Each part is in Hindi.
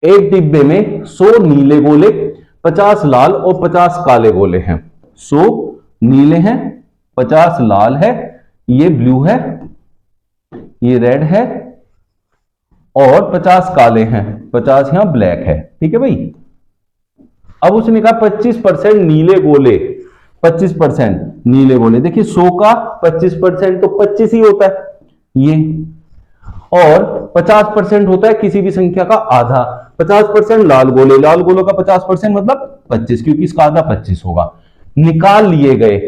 एक डिब्बे में 100 नीले गोले, 50 लाल और 50 काले गोले हैं। 100 नीले हैं, 50 लाल है, ये ब्लू है, ये रेड है और 50 काले हैं, 50 यहां ब्लैक है। ठीक है भाई। अब उसने कहा 25% नीले गोले, 25% नीले गोले। देखिए 100 का 25% तो 25 ही होता है ये, और 50% होता है किसी भी संख्या का आधा। 50% लाल गोले, लाल गोलों का 50% मतलब 25, क्योंकि इसका आधा 25 होगा। निकाल लिए गए,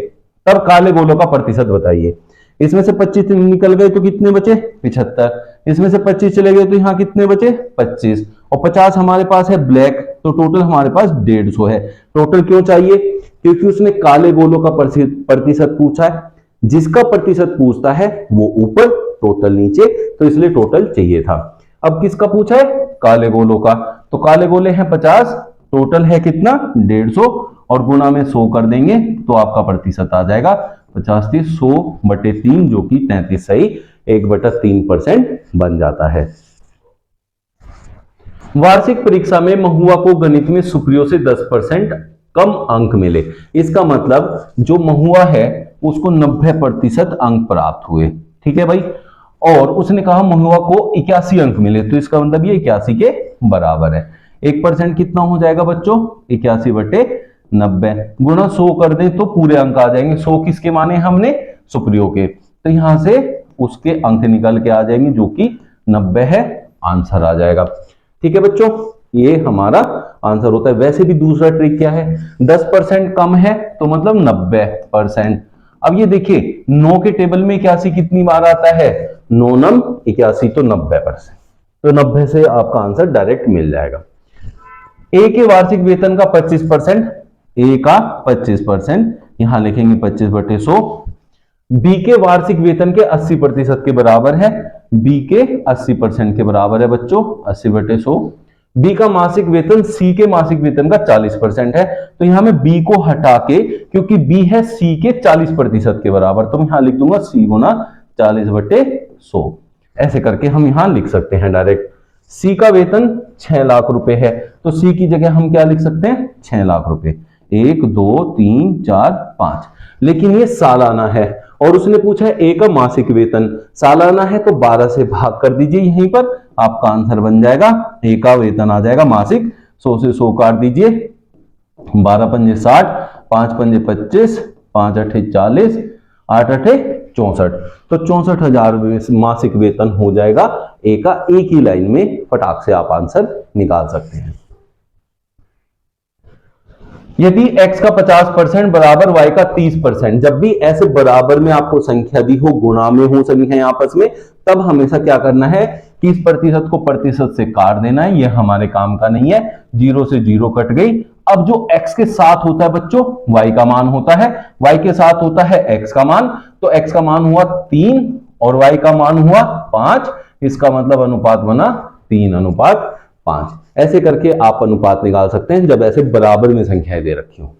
तब काले गोलों का प्रतिशत बताइए। इसमें से 25 निकल गए तो कितने बचे? 75। इसमें से 25 चले गए तो यहां कितने बचे? 25। और 50 हमारे पास है ब्लैक, तो टोटल हमारे पास 150 है। टोटल क्यों चाहिए? क्योंकि उसने काले गोलों का प्रतिशत पूछा है। जिसका प्रतिशत पूछता है वो ऊपर, टोटल नीचे, तो इसलिए टोटल चाहिए था। अब किसका पूछा है? काले गोलों का। तो काले गोले हैं 50, टोटल है कितना? 150, और गुणा में 100 कर देंगे तो आपका प्रतिशत आ जाएगा 50 30 100/3, जो कि 33 सही 1/3% बन जाता है। वार्षिक परीक्षा में महुआ को गणित में सुप्रियो से 10% कम अंक मिले। इसका मतलब जो महुआ है उसको 90% अंक प्राप्त हुए। ठीक है भाई। और उसने कहा महुआ को 81 अंक मिले, तो इसका मतलब ये 81 के बराबर है। 1% कितना हो जाएगा बच्चों? 81/90, गुणा 100 कर दें तो पूरे अंक आ जाएंगे। 100 किसके माने हमने? सुप्रियो के, तो यहां से उसके अंक निकल के आ जाएंगे जो कि 90 है। आंसर आ जाएगा। ठीक है बच्चों, ये हमारा आंसर होता है। वैसे भी दूसरा ट्रिक क्या है? 10% कम है तो मतलब 90%। अब ये देखिए 9 के टेबल में 81 कितनी बार आता है? 9 नम 81, तो 90%। तो 90 से आपका आंसर डायरेक्ट मिल जाएगा। ए के वार्षिक वेतन का 25%, ए का 25%, यहां लिखेंगे 25/100। बी के वार्षिक वेतन के 80% के बराबर है, बी के 80% के बराबर है बच्चों, 80/100। बी का मासिक वेतन सी के मासिक वेतन का 40% है, तो यहां मैं बी को हटा के, क्योंकि बी है सी के 40% के बराबर, तो मैं यहां लिख दूंगा सी गुना 40/100। ऐसे करके हम यहां लिख सकते हैं डायरेक्ट। सी का वेतन 6 लाख रुपए है, तो सी की जगह हम क्या लिख सकते हैं? 6 लाख रुपए। 1 2 3 4 5, लेकिन ये सालाना है और उसने पूछा है ए का मासिक वेतन। सालाना है तो 12 से भाग कर दीजिए, यहीं पर आपका आंसर बन जाएगा। ए का वेतन आ जाएगा मासिक, 100 से 100 काट दीजिए, 12 पंजे 60, 5 पंजे 25, 5 8 40, 8 8 64, तो 64,000 मासिक वेतन हो जाएगा ए का। एक ही लाइन में फटाक से आप आंसर निकाल सकते हैं। यदि x का 50% बराबर y का 30%, जब भी ऐसे बराबर में आपको संख्या दी हो, गुणा में हो संख्या आपस में, तब हमेशा क्या करना है कि इस प्रतिशत को प्रतिशत से काट देना है। यह हमारे काम का नहीं है। 0 से 0 कट गई। अब जो x के साथ होता है बच्चों, y का मान होता है, y के साथ होता है x का मान, तो x का मान हुआ 3 और y का मान हुआ 5। इसका मतलब अनुपात बना 3:5। ऐसे करके आप अनुपात निकाल सकते हैं जब ऐसे बराबर में संख्याएं दे रखी हो।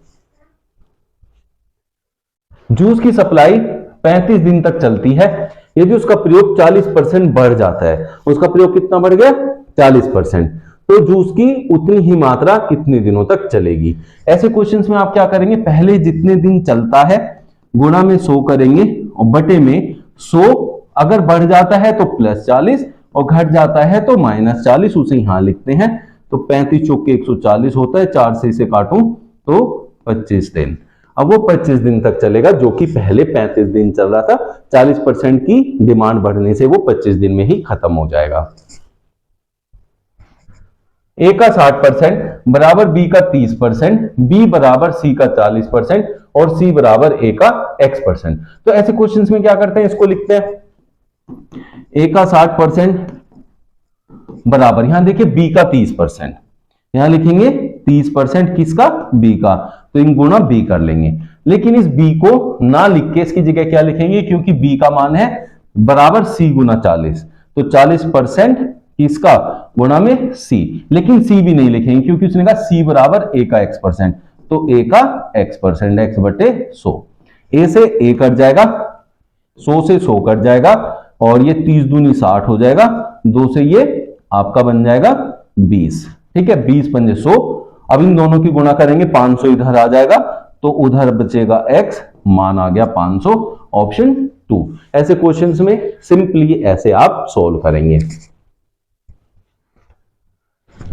जूस की सप्लाई 35 दिन तक चलती है। यदि उसका प्रयोग 40% बढ़ जाता है, उसका प्रयोग कितना बढ़ गया? 40%, तो जूस की उतनी ही मात्रा कितने दिनों तक चलेगी? ऐसे क्वेश्चंस में आप क्या करेंगे? पहले जितने दिन चलता है गुणा में 100 करेंगे और बटे में 100, अगर बढ़ जाता है तो +40 और घट जाता है तो -40, उसे यहां लिखते हैं। तो 35 चौके 140 होता है, 4 से इसे काटूं तो 25 दिन। अब वो 25 दिन तक चलेगा, जो कि पहले 35 दिन चल रहा था। 40% की डिमांड बढ़ने से वो 25 दिन में ही खत्म हो जाएगा। ए का 60% बराबर बी का 30%, बी बराबर सी का 40% और सी बराबर ए का x%। तो ऐसे क्वेश्चंस में क्या करते हैं? इसको लिखते हैं ए का 60% बराबर, यहां देखिए बी का 30%, यहां लिखेंगे 30% किसका? बी का, तो इन गुणा बी कर लेंगे। लेकिन इस बी को ना लिख के इसकी जगह क्या लिखेंगे? क्योंकि बी का मान है बराबर सी गुना 40, तो 40% किसका? गुणा में सी। लेकिन सी भी नहीं लिखेंगे क्योंकि उसने कहा सी बराबर ए का x%, तो ए का x%, x/100। ए से ए कट जाएगा, 100 से 100 कट जाएगा, और ये 30 दूनी 60 हो जाएगा, 2 से ये आपका बन जाएगा 20। ठीक है, 20 पंजे 100। अब इन दोनों की गुणा करेंगे, 500 इधर आ जाएगा तो उधर बचेगा x, मान आ गया 500, ऑप्शन 2। ऐसे क्वेश्चंस में सिंपली ऐसे आप सोल्व करेंगे।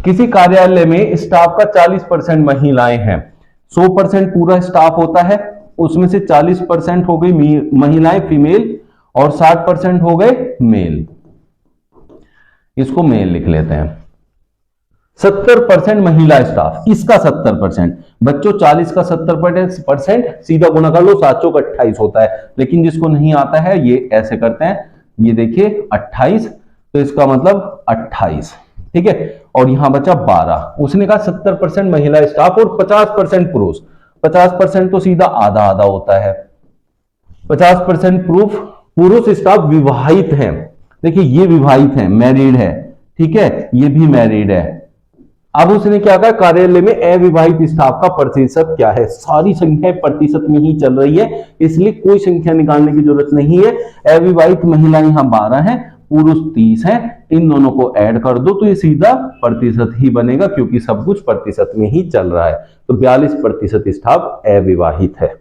किसी कार्यालय में स्टाफ का 40% महिलाएं हैं, 100% पूरा स्टाफ होता है, उसमें से 40% हो गई महिलाएं फीमेल और 60% हो गए मेल। इसको मेल लिख लेते हैं। 70% महिला स्टाफ, इसका 70%, बच्चों 40 का 70%, सीधा गुणा कर लो, 7 चौक 28 होता है। लेकिन जिसको नहीं आता है ये ऐसे करते हैं, ये देखिए 28, तो इसका मतलब 28, ठीक है। और यहां बचा 12। उसने कहा 70% महिला स्टाफ और 50% पुरुष। 50% तो सीधा आधा आधा होता है। 50% पुरुष स्टाफ विवाहित हैं, देखिए ये विवाहित है, मैरिड है, ठीक है, ये भी मैरिड है। अब उसने क्या कहा, कार्यालय में अविवाहित स्टाफ का प्रतिशत क्या है। सारी संख्या प्रतिशत में ही चल रही है, इसलिए कोई संख्या निकालने की जरूरत नहीं है। अविवाहित महिला यहां 12 है, पुरुष 30 है, इन दोनों को ऐड कर दो तो ये सीधा प्रतिशत ही बनेगा, क्योंकि सब कुछ प्रतिशत में ही चल रहा है। तो 42% स्टाफ अविवाहित है।